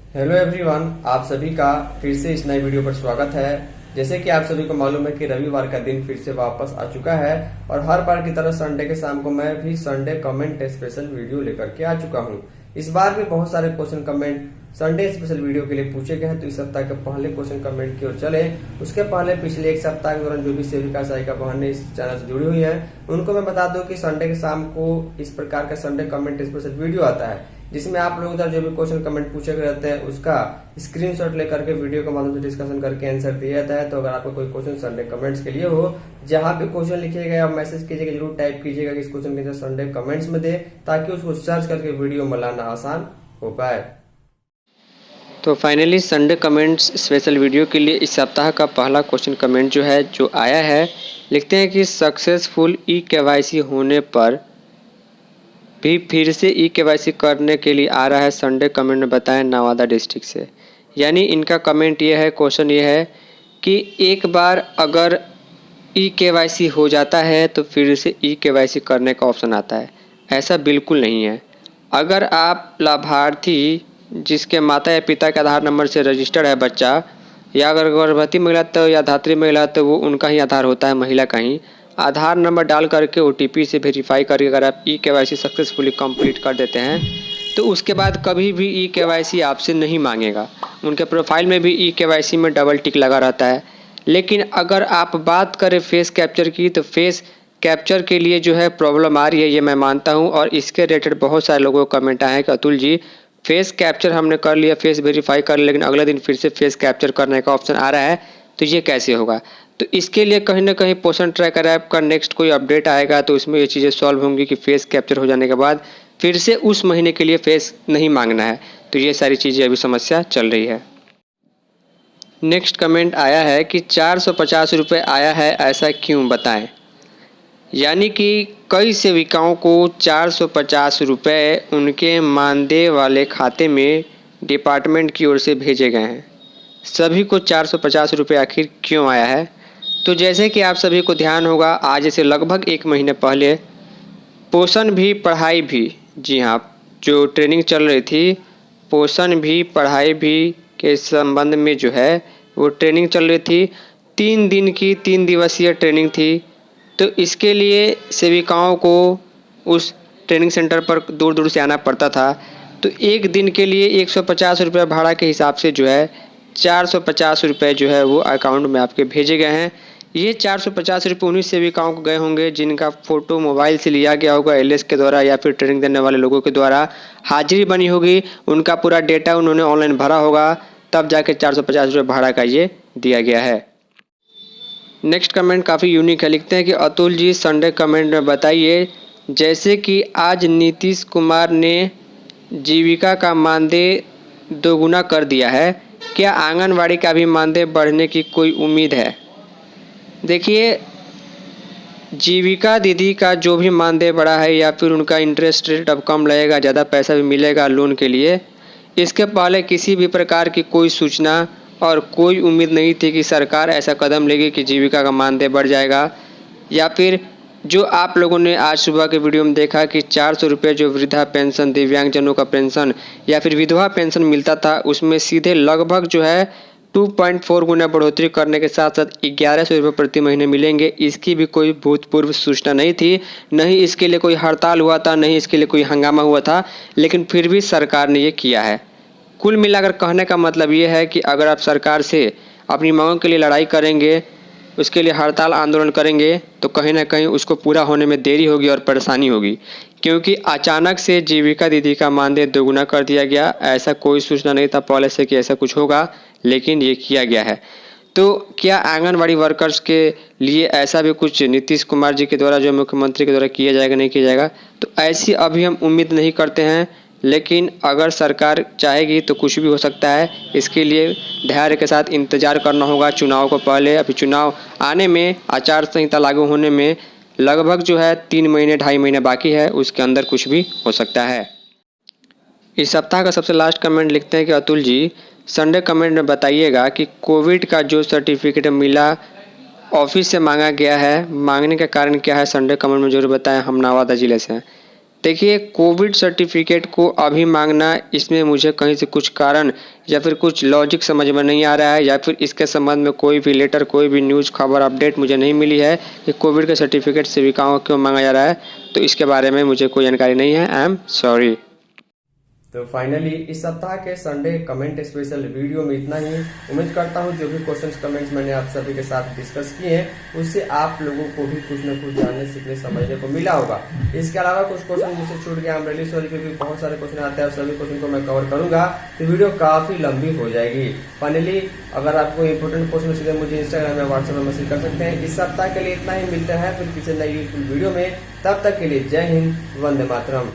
Hello everyone, आप सभी का फिर से इस नए वीडियो पर स्वागत है। जैसे कि आप सभी को मालूम है कि रविवार का दिन फिर से वापस आ चुका है और हर बार की तरह संडे के शाम को मैं भी संडे कमेंट स्पेशल वीडियो लेकर के आ चुका हूं। इस बार भी बहुत सारे question comment Sunday special video के लिए पूछे गए हैं, तो इस सप्ताह के पहले क्वेश्चन कमेंट की ओर चले। उसके पहले पिछले एक सप्ताह के दौरान जो भी सेविका सहायिका बहनें इस चैनल से जुड़ी हुई है उनको मैं बता दूं कि संडे के शाम को इस प्रकार का संडे कमेंट स्पेशल वीडियो आता है, जिसमें आप लोगों द्वारा जो भी क्वेश्चन कमेंट पूछे गए रहते हैं उसका स्क्रीनशॉट लेकर के वीडियो के माध्यम से डिस्कशन करके आंसर दिया जाता है। तो अगर आपको कोई क्वेश्चन संडे कमेंट्स के लिए हो, जहां भी क्वेश्चन लिखिएगा आप मैसेज कीजिएगा, जरूर टाइप कीजिएगा कि इस क्वेश्चन के आंसर संडे कमेंट्स में दे, ताकि उसको सर्च करके वीडियो में लाना आसान हो पाए। तो finally Sunday comments special video के लिए इस सप्ताह का पहला क्वेश्चन कमेंट जो आया है, लिखते हैं कि सक्सेसफुल ई-केवाईसी होने पर भी फिर से ई-केवाईसी करने के लिए आ रहा है। संडे कमेंट में बताएं नवादा डिस्ट्रिक्ट से। यानी इनका कमेंट ये है, क्वेश्चन ये है कि एक बार अगर ई-केवाईसी हो जाता है तो फिर से ई-केवाईसी करने का ऑप्शन आता है। ऐसा बिल्कुल नहीं है। अगर आप लाभार्थी जिसके माता या पिता के आधार नंबर से रजिस्टर्ड है बच्चा, या अगर गर्भवती महिला तो या धात्री महिला तो वो उनका ही आधार होता है, महिला का ही आधार नंबर डाल करके OTP से वेरीफाई करके अगर आप ई-केवाईसी सक्सेसफुली कंप्लीट कर देते हैं तो उसके बाद कभी भी ई-केवाईसी आपसे नहीं मांगेगा। उनके प्रोफाइल में भी ई-केवाईसी में डबल टिक लगा रहता है। लेकिन अगर आप बात करें फेस कैप्चर की, तो फेस कैप्चर के लिए जो है प्रॉब्लम आ रही है, ये मैं मानता हूँ। और इसके रिलेटेड बहुत सारे लोगों को कमेंट आए हैं कि अतुल जी फेस कैप्चर हमने कर लिया, फेस वेरीफाई कर लिया, लेकिन अगले दिन फिर से फेस कैप्चर करने का ऑप्शन आ रहा है, तो ये कैसे होगा। तो इसके लिए कहीं ना कहीं पोषण ट्रैकर ऐप का नेक्स्ट कोई अपडेट आएगा तो इसमें ये चीज़ें सॉल्व होंगी कि फेस कैप्चर हो जाने के बाद फिर से उस महीने के लिए फेस नहीं मांगना है। तो ये सारी चीज़ें अभी समस्या चल रही है। नेक्स्ट कमेंट आया है कि 450 रुपये आया है, ऐसा क्यों, बताएं। यानी कि कई सेविकाओं को 450 रुपये उनके मानदेय वाले खाते में डिपार्टमेंट की ओर से भेजे गए हैं। सभी को 450 रुपये आखिर क्यों आया है? तो जैसे कि आप सभी को ध्यान होगा, आज से लगभग 1 महीने पहले पोषण भी पढ़ाई भी, जी हाँ, जो ट्रेनिंग चल रही थी पोषण भी पढ़ाई भी के संबंध में जो है वो ट्रेनिंग चल रही थी। 3 दिन की 3 दिवसीय ट्रेनिंग थी। तो इसके लिए सेविकाओं को उस ट्रेनिंग सेंटर पर दूर दूर से आना पड़ता था। तो एक दिन के लिए 150 रुपये भाड़ा के हिसाब से जो है 450 रुपये जो है वो अकाउंट में आपके भेजे गए हैं। ये 450 रुपये उन्हीं सेविकाओं को गए होंगे जिनका फ़ोटो मोबाइल से लिया गया होगा LS के द्वारा, या फिर ट्रेनिंग देने वाले लोगों के द्वारा हाजिरी बनी होगी, उनका पूरा डेटा उन्होंने ऑनलाइन भरा होगा, तब जाके 450 रुपये भाड़ा का ये दिया गया है। नेक्स्ट कमेंट काफ़ी यूनिक है, लिखते हैं कि अतुल जी संडे कमेंट में बताइए, जैसे कि आज नीतीश कुमार ने जीविका का मानदेय दोगुना कर दिया है, क्या आंगनवाड़ी का भी मानदेय बढ़ने की कोई उम्मीद है? देखिए, जीविका दीदी का जो भी मानदेय बढ़ा है या फिर उनका इंटरेस्ट रेट अब कम लगेगा, ज़्यादा पैसा भी मिलेगा लोन के लिए, इसके पहले किसी भी प्रकार की कोई सूचना और कोई उम्मीद नहीं थी कि सरकार ऐसा कदम लेगी कि जीविका का मानदेय बढ़ जाएगा। या फिर जो आप लोगों ने आज सुबह के वीडियो में देखा कि 400 रुपये जो वृद्धा पेंशन, दिव्यांगजनों का पेंशन या फिर विधवा पेंशन मिलता था, उसमें सीधे लगभग जो है 2.4 गुना बढ़ोतरी करने के साथ साथ 1100 रुपये प्रति महीने मिलेंगे। इसकी भी कोई भूतपूर्व सूचना नहीं थी, नहीं इसके लिए कोई हड़ताल हुआ था, नहीं इसके लिए कोई हंगामा हुआ था, लेकिन फिर भी सरकार ने ये किया है। कुल मिलाकर कहने का मतलब ये है कि अगर आप सरकार से अपनी मांगों के लिए लड़ाई करेंगे, उसके लिए हड़ताल आंदोलन करेंगे, तो कहीं ना कहीं उसको पूरा होने में देरी होगी और परेशानी होगी, क्योंकि अचानक से जीविका दीदी का मानदेय दोगुना कर दिया गया। ऐसा कोई सूचना नहीं था पहले से कि ऐसा कुछ होगा, लेकिन ये किया गया है। तो क्या आंगनवाड़ी वर्कर्स के लिए ऐसा भी कुछ नीतीश कुमार जी के द्वारा, जो मुख्यमंत्री के द्वारा किया जाएगा, नहीं किया जाएगा? तो ऐसी अभी हम उम्मीद नहीं करते हैं, लेकिन अगर सरकार चाहेगी तो कुछ भी हो सकता है। इसके लिए धैर्य के साथ इंतज़ार करना होगा चुनाव को पहले। अभी चुनाव आने में, आचार संहिता लागू होने में लगभग जो है 3 महीने 2.5 महीने बाकी है, उसके अंदर कुछ भी हो सकता है। इस सप्ताह का सबसे लास्ट कमेंट लिखते हैं कि अतुल जी संडे कमेंट में बताइएगा कि कोविड का जो सर्टिफिकेट मिला ऑफिस से मांगा गया है, मांगने का कारण क्या है, संडे कमेंट में जरूर बताएं। हम नवादा जिले से हैं। देखिए, कोविड सर्टिफिकेट को अभी मांगना, इसमें मुझे कहीं से कुछ कारण या फिर कुछ लॉजिक समझ में नहीं आ रहा है, या फिर इसके संबंध में कोई भी लेटर, कोई भी न्यूज़, खबर, अपडेट मुझे नहीं मिली है कि कोविड का सर्टिफिकेट सेविकाओं को क्यों मांगा जा रहा है। तो इसके बारे में मुझे कोई जानकारी नहीं है। I am sorry. तो फाइनली इस सप्ताह के संडे कमेंट स्पेशल वीडियो में इतना ही। उम्मीद करता हूँ जो भी क्वेश्चंस कमेंट्स मैंने आप सभी के साथ डिस्कस किए हैं उससे आप लोगों को भी कुछ न कुछ जानने, सीखने, समझने को मिला होगा। इसके अलावा कुछ क्वेश्चन जिससे छूट गया, हम रिलीज सॉरी, क्योंकि बहुत सारे क्वेश्चन आते हैं, सभी क्वेश्चन को मैं कवर करूंगा तो वीडियो काफी लंबी हो जाएगी। फाइनली अगर आपको इंपोर्टेंट क्वेश्चन सीधे मुझे इंस्टाग्राम या व्हाट्सएप में मैसेज कर सकते हैं। इस सप्ताह के लिए इतना ही, मिलते हैं फिर किसी नई वीडियो में। तब तक के लिए जय हिंद, वंदे मातरम।